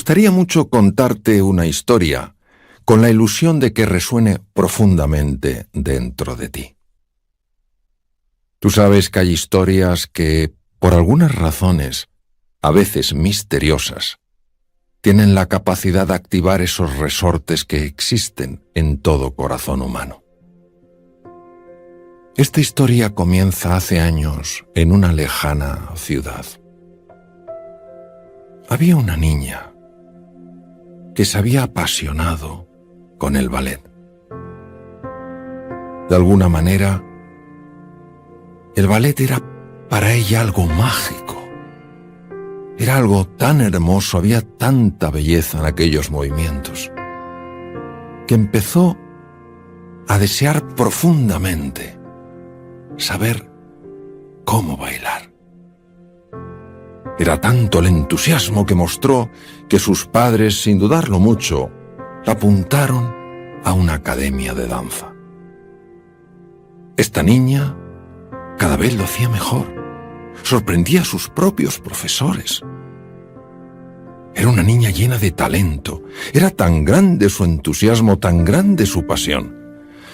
gustaría mucho contarte una historia con la ilusión de que resuene profundamente dentro de ti. Tú sabes que hay historias que, por algunas razones, a veces misteriosas, tienen la capacidad de activar esos resortes que existen en todo corazón humano. Esta historia comienza hace años en una lejana ciudad. Había una niña que se había apasionado con el ballet. De alguna manera, el ballet era para ella algo mágico. Era algo tan hermoso, había tanta belleza en aquellos movimientos, que empezó a desear profundamente saber cómo bailar. Era tanto el entusiasmo que mostró que sus padres, sin dudarlo mucho, la apuntaron a una academia de danza. Esta niña cada vez lo hacía mejor, sorprendía a sus propios profesores. Era una niña llena de talento, era tan grande su entusiasmo, tan grande su pasión,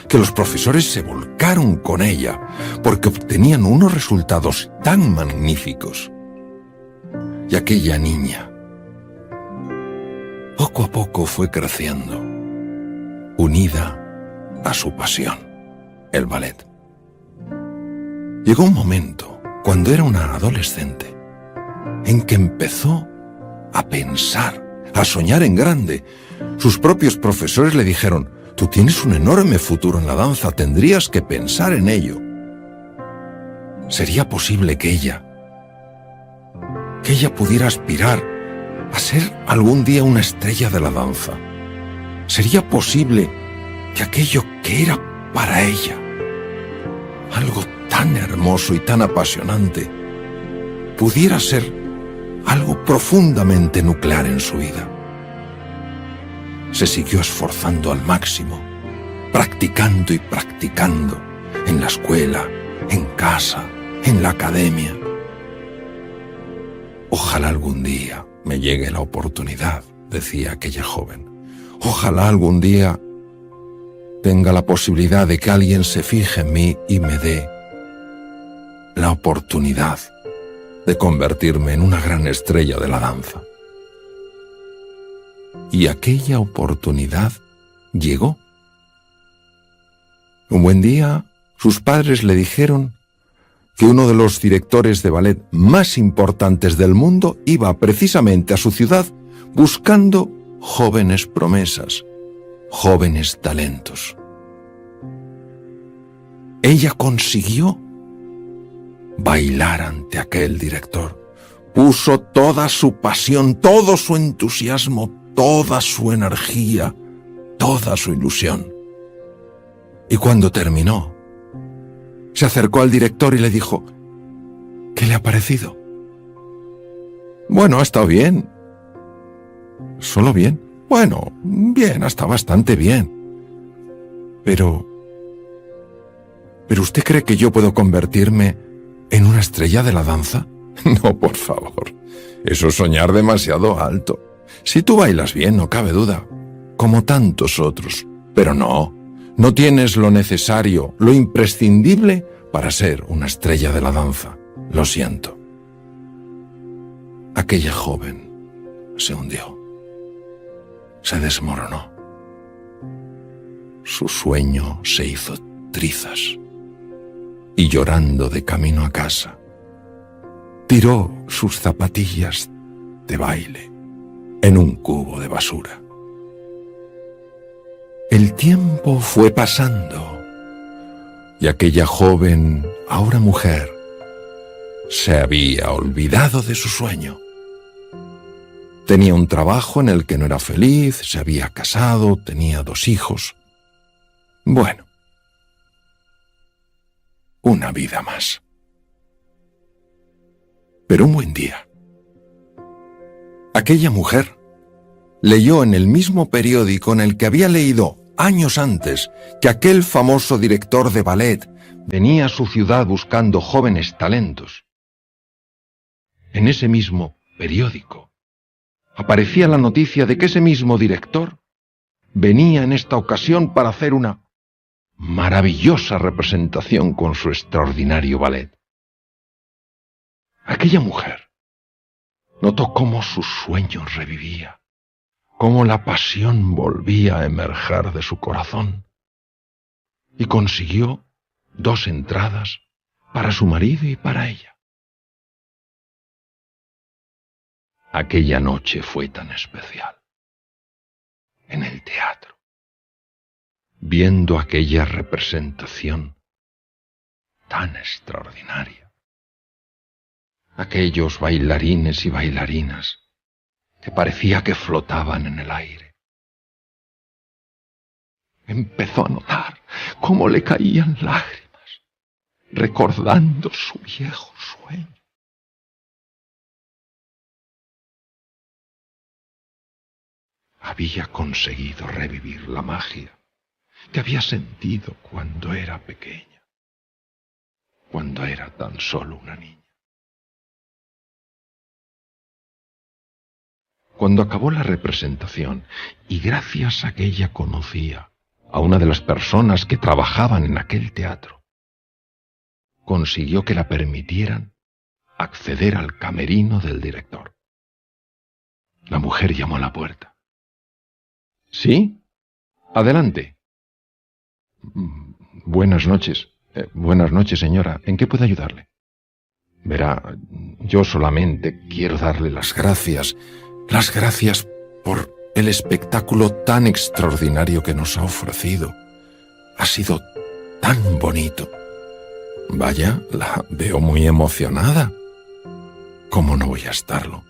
que los profesores se volcaron con ella porque obtenían unos resultados tan magníficos. Y aquella niña, poco a poco fue creciendo, unida a su pasión, el ballet. Llegó un momento, cuando era una adolescente, en que empezó a pensar, a soñar en grande. Sus propios profesores le dijeron: tú tienes un enorme futuro en la danza, tendrías que pensar en ello. ¿Sería posible que ella pudiera aspirar a ser algún día una estrella de la danza? ¿Sería posible que aquello que era para ella, algo tan hermoso y tan apasionante, pudiera ser algo profundamente nuclear en su vida? Se siguió esforzando al máximo, practicando y practicando, en la escuela, en casa, en la academia. Ojalá algún día me llegue la oportunidad, decía aquella joven. Ojalá algún día tenga la posibilidad de que alguien se fije en mí y me dé la oportunidad de convertirme en una gran estrella de la danza. Y aquella oportunidad llegó. Un buen día, sus padres le dijeron que uno de los directores de ballet más importantes del mundo iba precisamente a su ciudad buscando jóvenes promesas, jóvenes talentos. Ella consiguió bailar ante aquel director. Puso toda su pasión, todo su entusiasmo, toda su energía, toda su ilusión. Y cuando terminó, se acercó al director y le dijo: ¿qué le ha parecido? Bueno, ha estado bien. ¿Solo bien? Bueno, bien, está bastante bien. Pero ¿usted cree que yo puedo convertirme en una estrella de la danza? No, por favor. Eso es soñar demasiado alto. Si tú bailas bien, no cabe duda, como tantos otros. Pero no tienes lo necesario, lo imprescindible para ser una estrella de la danza. Lo siento. Aquella joven se hundió. Se desmoronó. Su sueño se hizo trizas. Y llorando de camino a casa, tiró sus zapatillas de baile en un cubo de basura. El tiempo fue pasando y aquella joven, ahora mujer, se había olvidado de su sueño. Tenía un trabajo en el que no era feliz, se había casado, tenía 2 hijos. Bueno, una vida más. Pero un buen día, aquella mujer leyó en el mismo periódico en el que había leído años antes que aquel famoso director de ballet venía a su ciudad buscando jóvenes talentos. En ese mismo periódico aparecía la noticia de que ese mismo director venía en esta ocasión para hacer una maravillosa representación con su extraordinario ballet. Aquella mujer notó cómo su sueño revivía, cómo la pasión volvía a emerger de su corazón, y consiguió 2 entradas para su marido y para ella. Aquella noche fue tan especial. En el teatro, viendo aquella representación tan extraordinaria, aquellos bailarines y bailarinas que parecía que flotaban en el aire. Empezó a notar cómo le caían lágrimas, recordando su viejo sueño. Había conseguido revivir la magia que había sentido cuando era pequeña, cuando era tan solo una niña. Cuando acabó la representación, y gracias a que ella conocía a una de las personas que trabajaban en aquel teatro, consiguió que la permitieran acceder al camerino del director. La mujer llamó a la puerta. ¿Sí? Adelante. Buenas noches. Buenas noches, señora. ¿En qué puedo ayudarle? Verá, yo solamente quiero darle las gracias por el espectáculo tan extraordinario que nos ha ofrecido. Ha sido tan bonito. Vaya, la veo muy emocionada. ¿Cómo no voy a estarlo?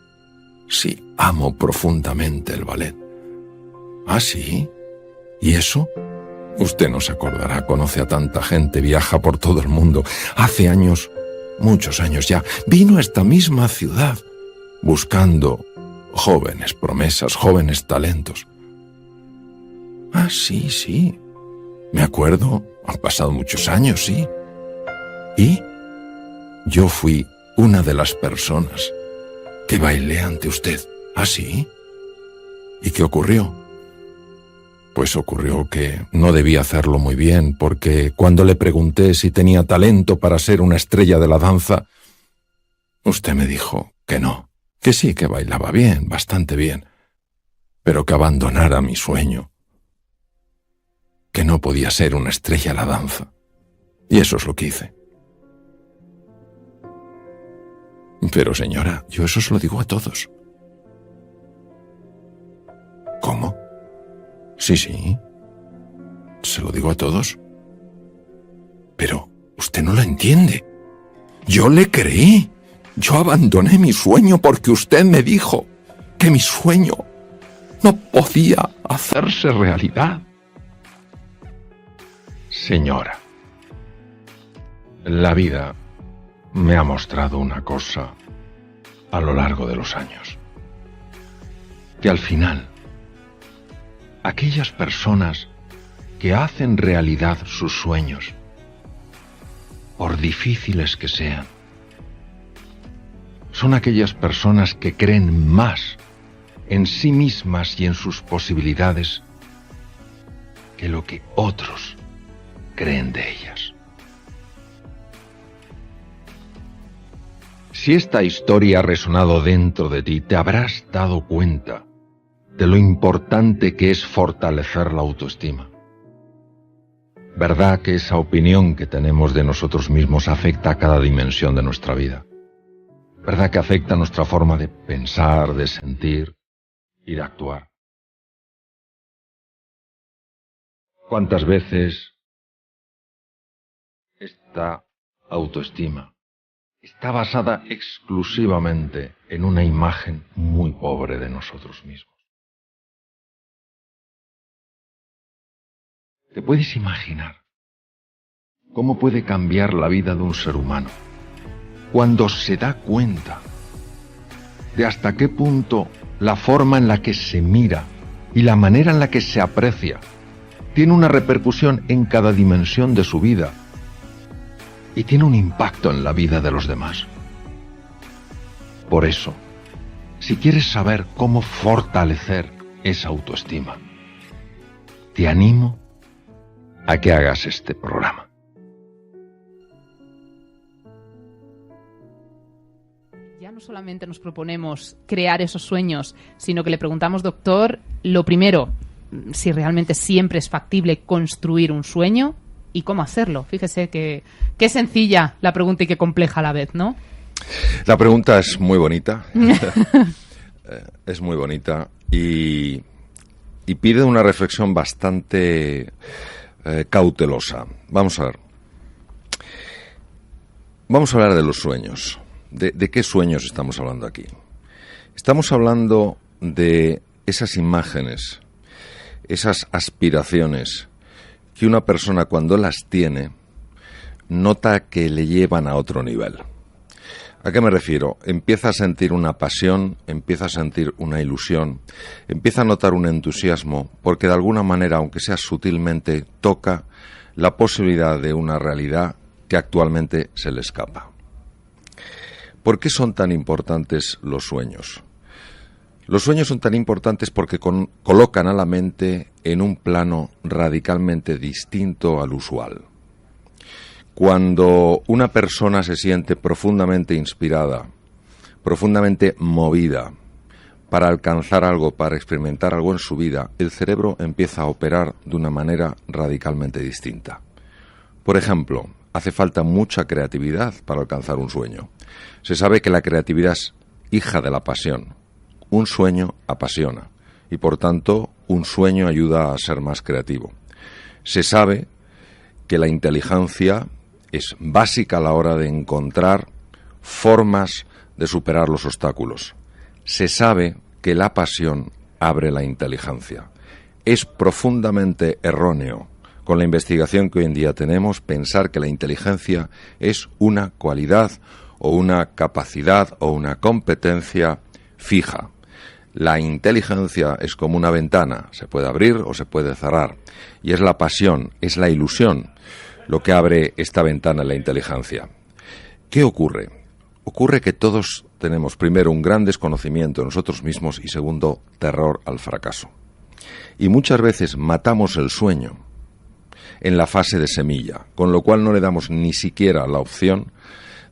Sí, amo profundamente el ballet. ¿Ah, sí? ¿Y eso? Usted no se acordará, conoce a tanta gente, viaja por todo el mundo. Hace años, muchos años ya, vino a esta misma ciudad buscando jóvenes promesas, jóvenes talentos. Ah, sí, sí. Me acuerdo, han pasado muchos años, sí. ¿Y? Yo fui una de las personas que bailé ante usted. ¿Ah, sí? ¿Y qué ocurrió? Pues ocurrió que no debía hacerlo muy bien, porque cuando le pregunté si tenía talento para ser una estrella de la danza, usted me dijo que no, que sí, que bailaba bien, bastante bien, pero que abandonara mi sueño, que no podía ser una estrella de la danza. Y eso es lo que hice. Pero señora, yo eso se lo digo a todos. ¿Cómo? Sí, sí. Se lo digo a todos. Pero usted no lo entiende. Yo le creí. Yo abandoné mi sueño porque usted me dijo que mi sueño no podía hacerse realidad. Señora, la vida me ha mostrado una cosa a lo largo de los años. Que al final, aquellas personas que hacen realidad sus sueños, por difíciles que sean, son aquellas personas que creen más en sí mismas y en sus posibilidades que lo que otros creen de ellas. Si esta historia ha resonado dentro de ti, te habrás dado cuenta de lo importante que es fortalecer la autoestima. ¿Verdad que esa opinión que tenemos de nosotros mismos afecta a cada dimensión de nuestra vida? ¿Verdad que afecta a nuestra forma de pensar, de sentir y de actuar? ¿Cuántas veces esta autoestima está basada exclusivamente en una imagen muy pobre de nosotros mismos? ¿Te puedes imaginar cómo puede cambiar la vida de un ser humano cuando se da cuenta de hasta qué punto la forma en la que se mira y la manera en la que se aprecia tiene una repercusión en cada dimensión de su vida y tiene un impacto en la vida de los demás? Por eso, si quieres saber cómo fortalecer esa autoestima, te animo a que hagas este programa. Ya no solamente nos proponemos crear esos sueños, sino que le preguntamos, doctor, lo primero, si realmente siempre es factible construir un sueño y cómo hacerlo. Fíjese que qué sencilla la pregunta y qué compleja a la vez, ¿no? La pregunta es muy bonita. Es muy bonita y pide una reflexión bastante cautelosa. Vamos a ver. Vamos a hablar de los sueños. ¿De qué sueños estamos hablando aquí? Estamos hablando de esas imágenes, esas aspiraciones que una persona cuando las tiene nota que le llevan a otro nivel. ¿A qué me refiero? Empieza a sentir una pasión, empieza a sentir una ilusión, empieza a notar un entusiasmo, porque de alguna manera, aunque sea sutilmente, toca la posibilidad de una realidad que actualmente se le escapa. ¿Por qué son tan importantes los sueños? Los sueños son tan importantes porque colocan a la mente en un plano radicalmente distinto al usual. Cuando una persona se siente profundamente inspirada, profundamente movida para alcanzar algo, para experimentar algo en su vida, el cerebro empieza a operar de una manera radicalmente distinta. Por ejemplo, hace falta mucha creatividad para alcanzar un sueño. Se sabe que la creatividad es hija de la pasión. Un sueño apasiona y, por tanto, un sueño ayuda a ser más creativo. Se sabe que la inteligencia es básica a la hora de encontrar formas de superar los obstáculos. Se sabe que la pasión abre la inteligencia. Es profundamente erróneo, con la investigación que hoy en día tenemos, pensar que la inteligencia es una cualidad o una capacidad o una competencia fija. La inteligencia es como una ventana, se puede abrir o se puede cerrar, y es la pasión, es la ilusión lo que abre esta ventana en la inteligencia. ¿Qué ocurre? Ocurre que todos tenemos, primero, un gran desconocimiento de nosotros mismos y, segundo, terror al fracaso. Y muchas veces matamos el sueño en la fase de semilla, con lo cual no le damos ni siquiera la opción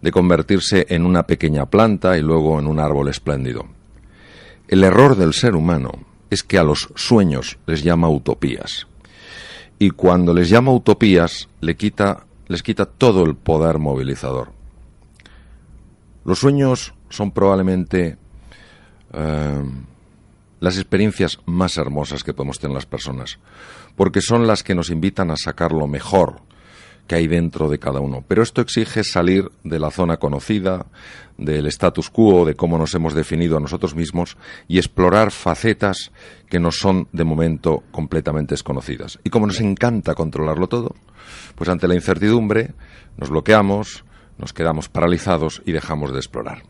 de convertirse en una pequeña planta y luego en un árbol espléndido. El error del ser humano es que a los sueños les llama utopías. Y cuando les llama utopías, les quita todo el poder movilizador. Los sueños son probablemente las experiencias más hermosas que podemos tener las personas, porque son las que nos invitan a sacar lo mejor que hay dentro de cada uno. Pero esto exige salir de la zona conocida, del status quo, de cómo nos hemos definido a nosotros mismos y explorar facetas que nos son de momento completamente desconocidas. Y como nos encanta controlarlo todo, pues ante la incertidumbre nos bloqueamos, nos quedamos paralizados y dejamos de explorar.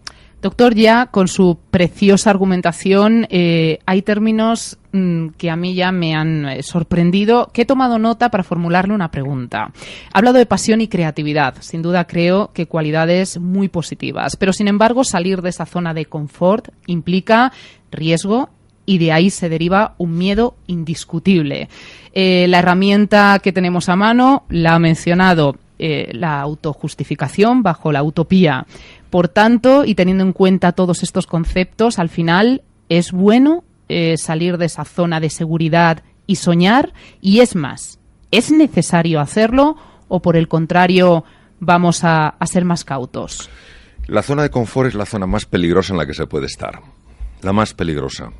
Doctor, ya con su preciosa argumentación hay términos que a mí ya me han sorprendido, que he tomado nota para formularle una pregunta. Ha hablado de pasión y creatividad. Sin duda creo que cualidades muy positivas. Pero, sin embargo, salir de esa zona de confort implica riesgo y de ahí se deriva un miedo indiscutible. La herramienta que tenemos a mano la ha mencionado, la autojustificación bajo la utopía. Por tanto, y teniendo en cuenta todos estos conceptos, al final es bueno salir de esa zona de seguridad y soñar, y es más, ¿es necesario hacerlo o por el contrario vamos a ser más cautos? La zona de confort es la zona más peligrosa en la que se puede estar, la más peligrosa.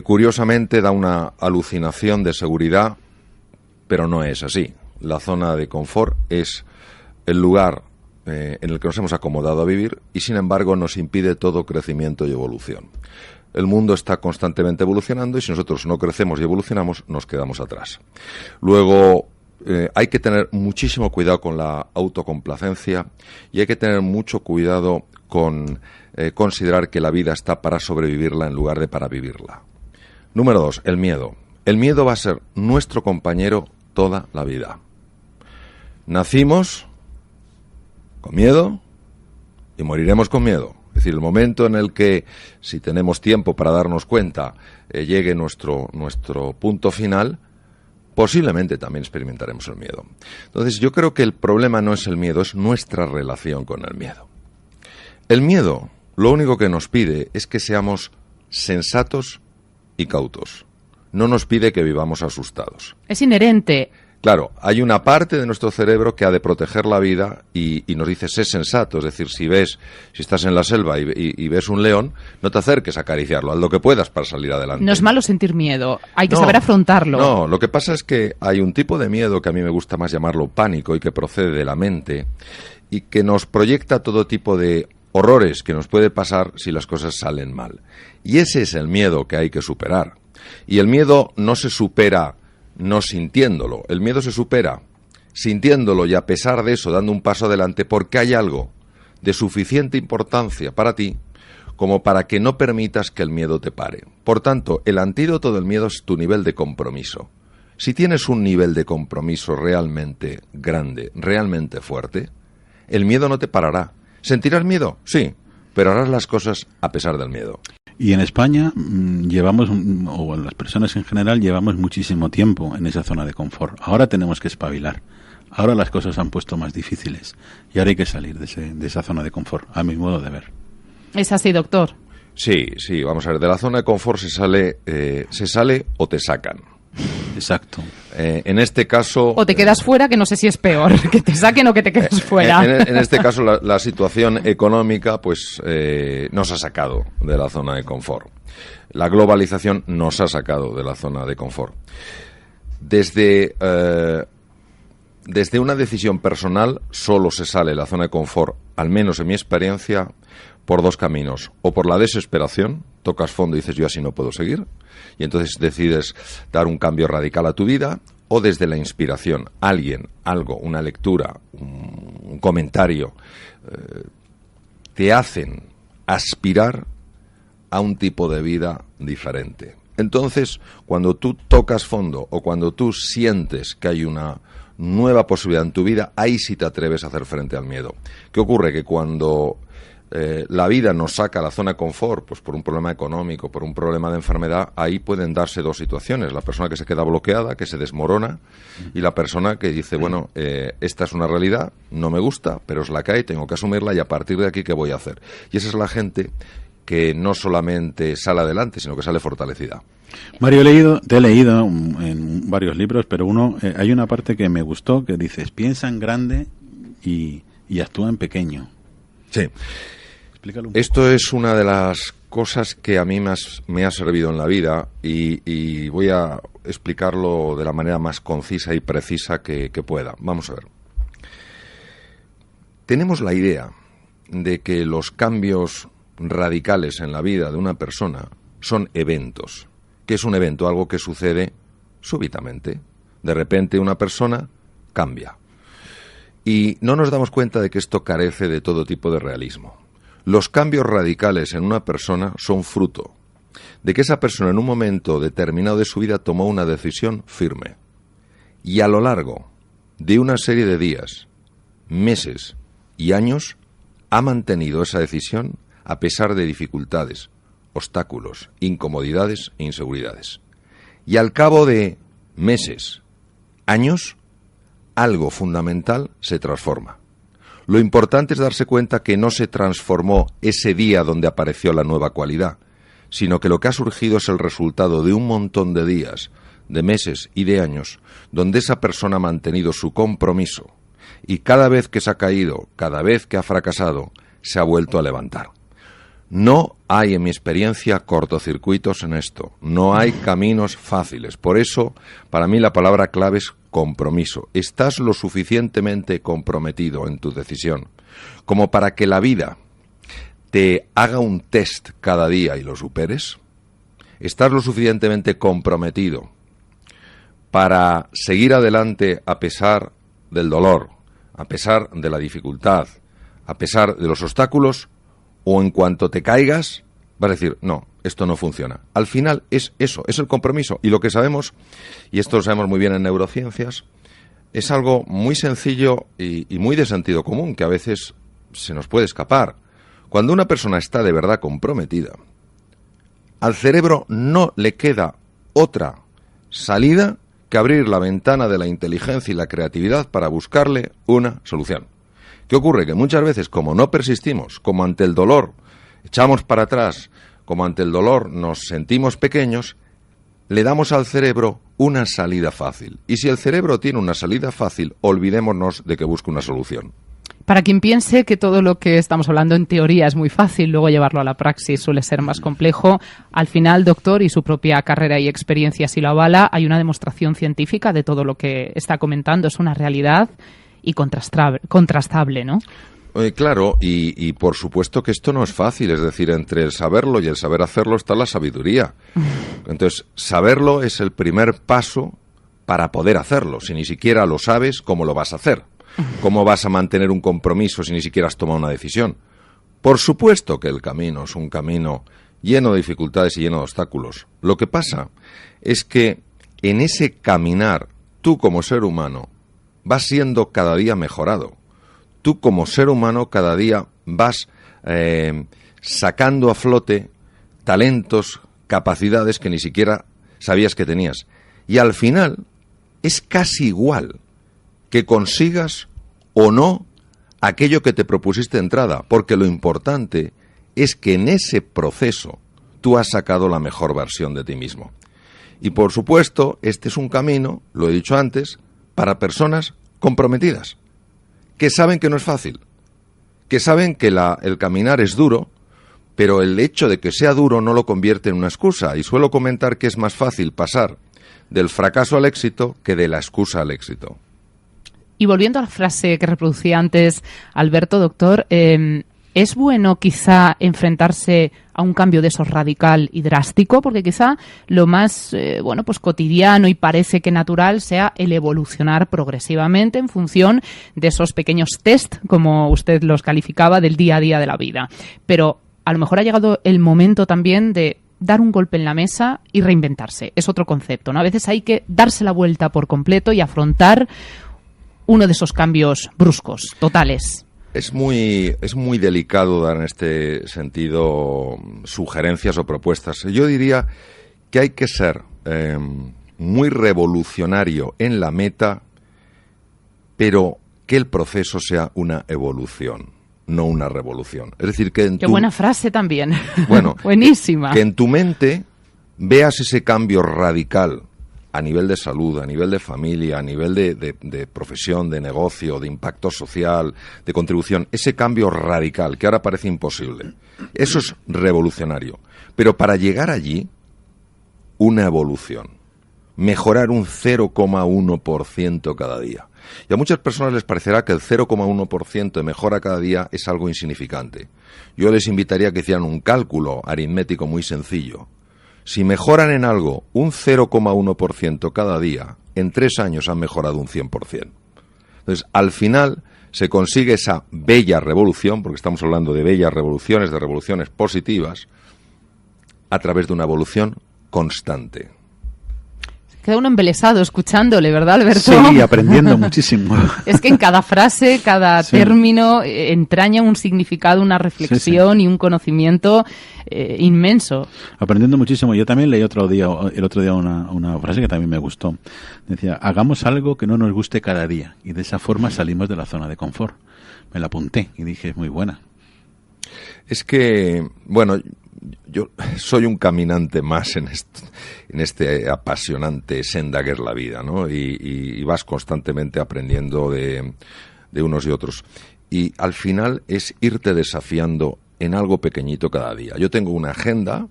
Curiosamente da una alucinación de seguridad, pero no es así. La zona de confort es el lugar en el que nos hemos acomodado a vivir y, sin embargo, nos impide todo crecimiento y evolución. El mundo está constantemente evolucionando y si nosotros no crecemos y evolucionamos, nos quedamos atrás. Luego, hay que tener muchísimo cuidado con la autocomplacencia y hay que tener mucho cuidado con considerar que la vida está para sobrevivirla en lugar de para vivirla. Número 2, el miedo. El miedo va a ser nuestro compañero toda la vida. Nacimos con miedo y moriremos con miedo. Es decir, el momento en el que, si tenemos tiempo para darnos cuenta, llegue nuestro punto final, posiblemente también experimentaremos el miedo. Entonces, yo creo que el problema no es el miedo, es nuestra relación con el miedo. El miedo, lo único que nos pide es que seamos sensatos y cautos. No nos pide que vivamos asustados. Es inherente. Claro, hay una parte de nuestro cerebro que ha de proteger la vida y nos dice, sé sensato. Es decir, si estás en la selva y ves un león, no te acerques a acariciarlo, haz lo que puedas para salir adelante. No es malo sentir miedo, hay que saber afrontarlo. No, lo que pasa es que hay un tipo de miedo que a mí me gusta más llamarlo pánico y que procede de la mente y que nos proyecta todo tipo de horrores que nos puede pasar si las cosas salen mal. Y ese es el miedo que hay que superar. Y el miedo no se supera no sintiéndolo. El miedo se supera sintiéndolo y a pesar de eso dando un paso adelante porque hay algo de suficiente importancia para ti como para que no permitas que el miedo te pare. Por tanto, el antídoto del miedo es tu nivel de compromiso. Si tienes un nivel de compromiso realmente grande, realmente fuerte, el miedo no te parará. ¿Sentirás miedo? Sí, pero harás las cosas a pesar del miedo. Y en España llevamos, o las personas en general, llevamos muchísimo tiempo en esa zona de confort. Ahora tenemos que espabilar. Ahora las cosas se han puesto más difíciles. Y ahora hay que salir de esa zona de confort, a mi modo de ver. ¿Es así, doctor? Sí, vamos a ver. De la zona de confort se sale o te sacan. Exacto. En este caso... O te quedas fuera, que no sé si es peor, que te saquen o que te quedes fuera. En este caso, la situación económica pues nos ha sacado de la zona de confort. La globalización nos ha sacado de la zona de confort. Desde una decisión personal, solo se sale de la zona de confort, al menos en mi experiencia, por dos caminos. O por la desesperación, tocas fondo y dices, yo así no puedo seguir, y entonces decides dar un cambio radical a tu vida, o desde la inspiración, alguien, algo, una lectura, un comentario, te hacen aspirar a un tipo de vida diferente. Entonces, cuando tú tocas fondo o cuando tú sientes que hay una nueva posibilidad en tu vida, ahí sí te atreves a hacer frente al miedo. ¿Qué ocurre? Que cuando la vida nos saca a la zona de confort, pues por un problema económico, por un problema de enfermedad, ahí pueden darse dos situaciones. La persona que se queda bloqueada, que se desmorona, y la persona que dice, bueno, esta es una realidad, no me gusta, pero es la que hay, tengo que asumirla y a partir de aquí, ¿qué voy a hacer? Y esa es la gente que no solamente sale adelante, sino que sale fortalecida. Mario, te he leído en varios libros, pero hay una parte que me gustó, que dices, piensa en grande y actúa en pequeño. Sí. Esto es una de las cosas que a mí me ha servido en la vida y voy a explicarlo de la manera más concisa y precisa que pueda. Vamos a ver. Tenemos la idea de que los cambios radicales en la vida de una persona son eventos. ¿Qué es un evento? Algo que sucede súbitamente. De repente una persona cambia. Y no nos damos cuenta de que esto carece de todo tipo de realismo. Los cambios radicales en una persona son fruto de que esa persona en un momento determinado de su vida tomó una decisión firme. Y a lo largo de una serie de días, meses y años, ha mantenido esa decisión a pesar de dificultades, obstáculos, incomodidades e inseguridades. Y al cabo de meses, años, algo fundamental se transforma. Lo importante es darse cuenta que no se transformó ese día donde apareció la nueva cualidad, sino que lo que ha surgido es el resultado de un montón de días, de meses y de años, donde esa persona ha mantenido su compromiso y cada vez que se ha caído, cada vez que ha fracasado, se ha vuelto a levantar. No hay, en mi experiencia, cortocircuitos en esto. No hay caminos fáciles. Por eso, para mí la palabra clave es compromiso. Estás lo suficientemente comprometido en tu decisión como para que la vida te haga un test cada día y lo superes. Estás lo suficientemente comprometido para seguir adelante a pesar del dolor, a pesar de la dificultad, a pesar de los obstáculos. O en cuanto te caigas, vas a decir, no, esto no funciona. Al final es eso, es el compromiso. Y lo que sabemos, y esto lo sabemos muy bien en neurociencias, es algo muy sencillo y muy de sentido común, que a veces se nos puede escapar. Cuando una persona está de verdad comprometida, al cerebro no le queda otra salida que abrir la ventana de la inteligencia y la creatividad para buscarle una solución. ¿Qué ocurre? Que muchas veces, como no persistimos, como ante el dolor echamos para atrás, como ante el dolor nos sentimos pequeños, le damos al cerebro una salida fácil. Y si el cerebro tiene una salida fácil, olvidémonos de que busque una solución. Para quien piense que todo lo que estamos hablando en teoría es muy fácil, luego llevarlo a la praxis suele ser más complejo. Al final, doctor, y su propia carrera y experiencia si lo avala, hay una demostración científica de todo lo que está comentando. Es una realidad y contrastable, ¿no? Claro, y por supuesto que esto no es fácil, es decir, entre el saberlo y el saber hacerlo está la sabiduría. Entonces, saberlo es el primer paso para poder hacerlo. Si ni siquiera lo sabes, ¿cómo lo vas a hacer? ¿Cómo vas a mantener un compromiso si ni siquiera has tomado una decisión? Por supuesto que el camino es un camino lleno de dificultades y lleno de obstáculos. Lo que pasa es que en ese caminar, tú como ser humano vas siendo cada día mejorado. Tú como ser humano cada día vas sacando a flote talentos, capacidades que ni siquiera sabías que tenías. Y al final es casi igual que consigas o no aquello que te propusiste de entrada, porque lo importante es que en ese proceso tú has sacado la mejor versión de ti mismo. Y por supuesto, este es un camino, lo he dicho antes, para personas comprometidas, que saben que no es fácil, que saben que el caminar es duro, pero el hecho de que sea duro no lo convierte en una excusa. Y suelo comentar que es más fácil pasar del fracaso al éxito que de la excusa al éxito. Y volviendo a la frase que reproducía antes Alberto, doctor, ¿es bueno quizá enfrentarse a un cambio de esos radical y drástico? Porque quizá lo más pues cotidiano y parece que natural sea el evolucionar progresivamente en función de esos pequeños test, como usted los calificaba, del día a día de la vida. Pero a lo mejor ha llegado el momento también de dar un golpe en la mesa y reinventarse. Es otro concepto, ¿no? A veces hay que darse la vuelta por completo y afrontar uno de esos cambios bruscos, totales. Es muy delicado dar en este sentido sugerencias o propuestas. Yo diría que hay que ser muy revolucionario en la meta, pero que el proceso sea una evolución, no una revolución. Es decir, que Qué buena frase también. Bueno, buenísima. Que en tu mente veas ese cambio radical a nivel de salud, a nivel de familia, a nivel de profesión, de negocio, de impacto social, de contribución, ese cambio radical que ahora parece imposible. Eso es revolucionario. Pero para llegar allí, una evolución. Mejorar un 0,1% cada día. Y a muchas personas les parecerá que el 0,1% de mejora cada día es algo insignificante. Yo les invitaría a que hicieran un cálculo aritmético muy sencillo. Si mejoran en algo un 0,1% cada día, en 3 años han mejorado un 100%. Entonces, al final se consigue esa bella revolución, porque estamos hablando de bellas revoluciones, de revoluciones positivas, a través de una evolución constante. Queda uno embelesado escuchándole, ¿verdad, Alberto? Sí, aprendiendo muchísimo. Es que en cada frase, cada término entraña un significado, una reflexión y un conocimiento inmenso. Aprendiendo muchísimo. Yo también leí el otro día una frase que también me gustó. Decía, hagamos algo que no nos guste cada día y de esa forma salimos de la zona de confort. Me la apunté y dije, es muy buena. Es que, bueno, yo soy un caminante más en este apasionante senda que es la vida, ¿no? Y vas constantemente aprendiendo de unos y otros. Y al final es irte desafiando en algo pequeñito cada día. Yo tengo una agenda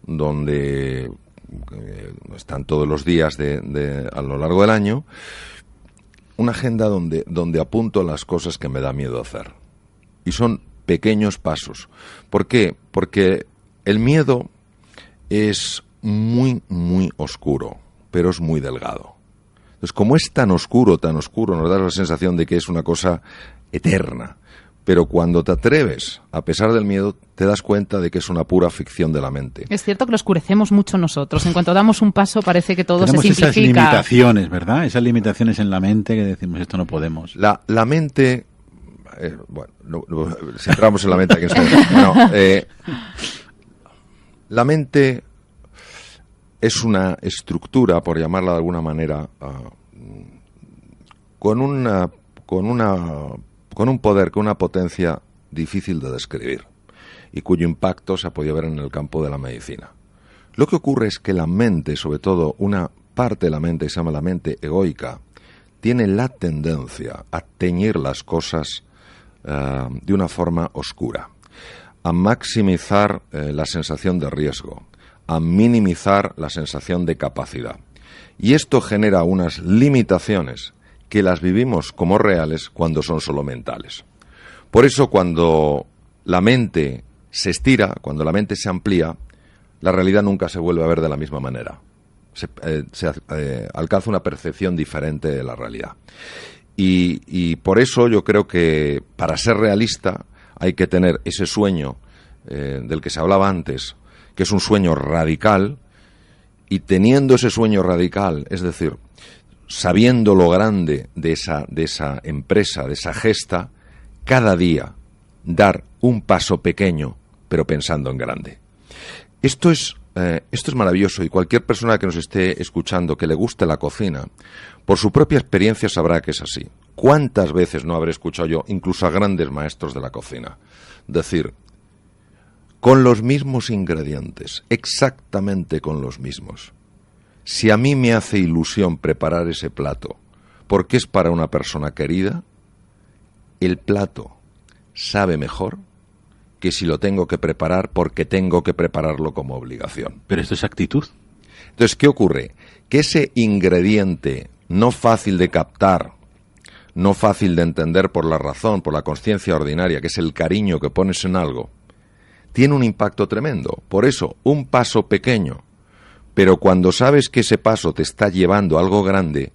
donde están todos los días a lo largo del año, una agenda donde apunto las cosas que me da miedo hacer. Y son pequeños pasos. ¿Por qué? Porque el miedo es muy, muy oscuro, pero es muy delgado. Entonces, como es tan oscuro, nos da la sensación de que es una cosa eterna. Pero cuando te atreves, a pesar del miedo, te das cuenta de que es una pura ficción de la mente. Es cierto que lo oscurecemos mucho nosotros. En cuanto damos un paso parece que todo tenemos se simplifica. Esas limitaciones, ¿verdad? Esas limitaciones en la mente que decimos, esto no podemos. La mente, bueno, si entramos en la mente aquí la mente es una estructura, por llamarla de alguna manera, con un poder, con una potencia difícil de describir y cuyo impacto se ha podido ver en el campo de la medicina. Lo que ocurre es que la mente, sobre todo una parte de la mente que se llama la mente egoica, tiene la tendencia a teñir las cosas de una forma oscura, a maximizar la sensación de riesgo, a minimizar la sensación de capacidad. Y esto genera unas limitaciones que las vivimos como reales cuando son solo mentales. Por eso, cuando la mente se estira, cuando la mente se amplía, la realidad nunca se vuelve a ver de la misma manera. Se alcanza una percepción diferente de la realidad. Y por eso yo creo que para ser realista hay que tener ese sueño del que se hablaba antes, que es un sueño radical, y teniendo ese sueño radical, es decir, sabiendo lo grande de esa empresa, de esa gesta, cada día dar un paso pequeño, pero pensando en grande. Esto es maravilloso, y cualquier persona que nos esté escuchando que le guste la cocina, por su propia experiencia sabrá que es así. ¿Cuántas veces no habré escuchado yo, incluso a grandes maestros de la cocina, decir, con los mismos ingredientes, exactamente con los mismos, si a mí me hace ilusión preparar ese plato porque es para una persona querida, el plato sabe mejor que si lo tengo que preparar porque tengo que prepararlo como obligación. Pero esto es actitud. Entonces, ¿qué ocurre? Que ese ingrediente no fácil de captar, no fácil de entender por la razón, por la consciencia ordinaria, que es el cariño que pones en algo, tiene un impacto tremendo. Por eso, un paso pequeño, pero cuando sabes que ese paso te está llevando a algo grande,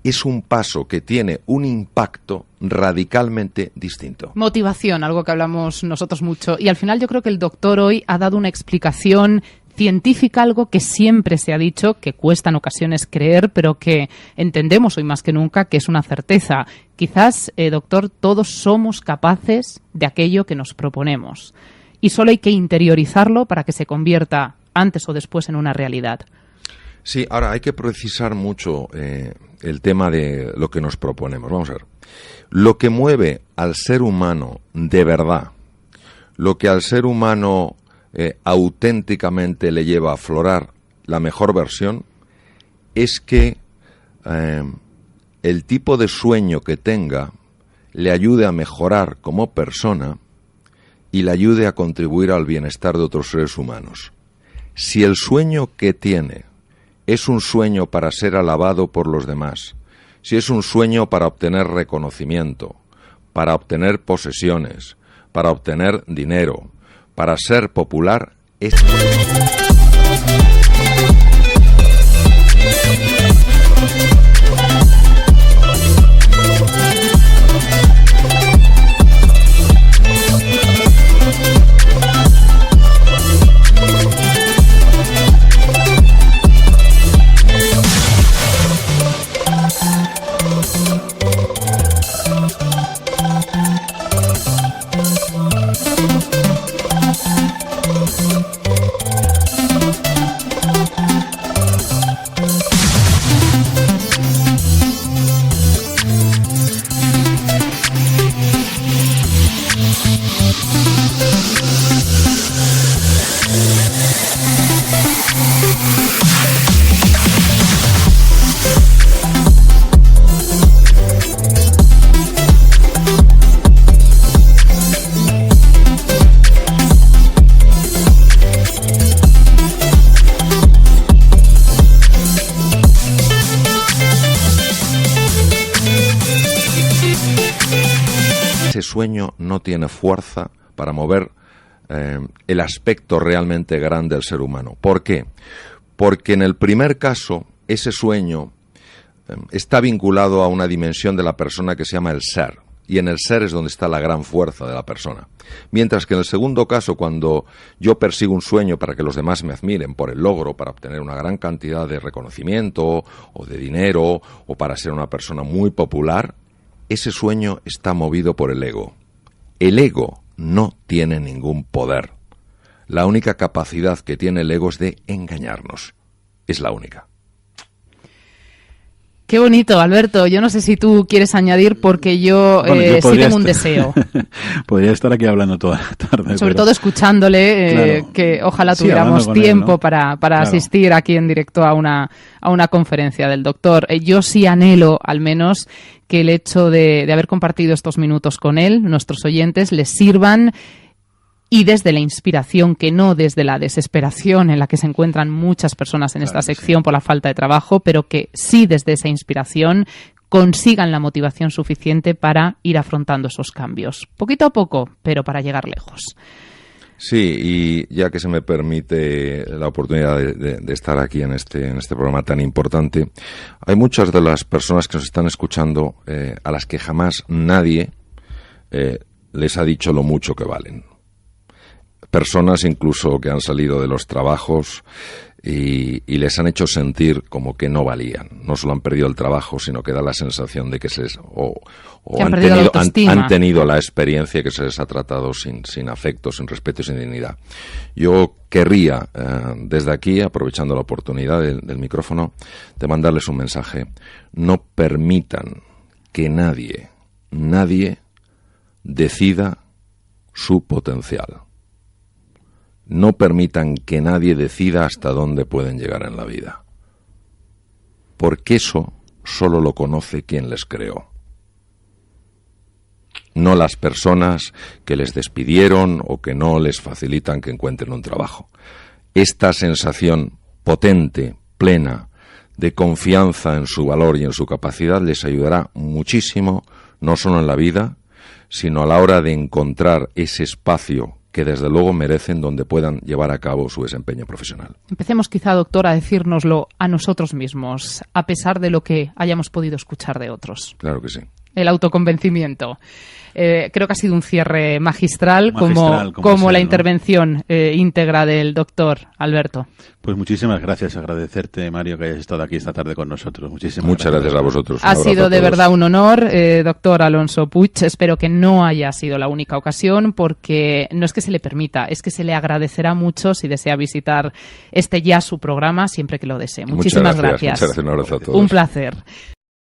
es un paso que tiene un impacto radicalmente distinto. Motivación, algo que hablamos nosotros mucho. Y al final yo creo que el doctor hoy ha dado una explicación científica, algo que siempre se ha dicho, que cuesta en ocasiones creer, pero que entendemos hoy más que nunca que es una certeza. Quizás, doctor, todos somos capaces de aquello que nos proponemos. Y solo hay que interiorizarlo para que se convierta antes o después en una realidad. Sí, ahora hay que precisar mucho el tema de lo que nos proponemos. Vamos a ver. Lo que mueve al ser humano de verdad, lo que al ser humano auténticamente le lleva a aflorar la mejor versión, es que el tipo de sueño que tenga le ayude a mejorar como persona y le ayude a contribuir al bienestar de otros seres humanos. Si el sueño que tiene es un sueño para ser alabado por los demás, si es un sueño para obtener reconocimiento, para obtener posesiones, para obtener dinero, para ser popular, es... Ese sueño no tiene fuerza para mover el aspecto realmente grande del ser humano. ¿Por qué? Porque en el primer caso, ese sueño está vinculado a una dimensión de la persona que se llama el ser. Y en el ser es donde está la gran fuerza de la persona. Mientras que en el segundo caso, cuando yo persigo un sueño para que los demás me admiren por el logro, para obtener una gran cantidad de reconocimiento o de dinero o para ser una persona muy popular, ese sueño está movido por el ego. El ego no tiene ningún poder. La única capacidad que tiene el ego es de engañarnos. Es la única. Qué bonito, Alberto. Yo no sé si tú quieres añadir, porque yo sí tengo un deseo. Podría estar aquí hablando toda la tarde. Sobre todo escuchándole, claro, que ojalá sí, tuviéramos tiempo él, ¿no? para Claro. asistir aquí en directo a una conferencia del doctor. Yo sí anhelo, al menos, que el hecho de haber compartido estos minutos con él, nuestros oyentes, les sirvan, y desde la inspiración, que no desde la desesperación en la que se encuentran muchas personas en esta sección por la falta de trabajo, pero que sí desde esa inspiración consigan la motivación suficiente para ir afrontando esos cambios. Poquito a poco, pero para llegar lejos. Sí, y ya que se me permite la oportunidad de estar aquí en este programa tan importante, hay muchas de las personas que nos están escuchando a las que jamás nadie les ha dicho lo mucho que valen. Personas incluso que han salido de los trabajos y les han hecho sentir como que no valían. No solo han perdido el trabajo, sino que da la sensación de que han tenido la experiencia que se les ha tratado sin afecto, sin respeto y sin dignidad. Yo querría, desde aquí, aprovechando la oportunidad del micrófono, de mandarles un mensaje. No permitan que nadie decida su potencial. No permitan que nadie decida hasta dónde pueden llegar en la vida. Porque eso solo lo conoce quien les creó. No las personas que les despidieron o que no les facilitan que encuentren un trabajo. Esta sensación potente, plena, de confianza en su valor y en su capacidad les ayudará muchísimo, no solo en la vida, sino a la hora de encontrar ese espacio que desde luego merecen, donde puedan llevar a cabo su desempeño profesional. Empecemos quizá, doctor, a decírnoslo a nosotros mismos, a pesar de lo que hayamos podido escuchar de otros. Claro que sí. El autoconvencimiento. Creo que ha sido un cierre magistral como la intervención íntegra del doctor Alberto. Pues muchísimas gracias. Agradecerte, Mario, que hayas estado aquí esta tarde con nosotros. Muchas gracias a vosotros. Ha sido de verdad un honor, doctor Alonso Puig. Espero que no haya sido la única ocasión, porque no es que se le permita, es que se le agradecerá mucho si desea visitar su programa siempre que lo desee. Muchísimas gracias. Muchas gracias. Un abrazo a todos. Un placer.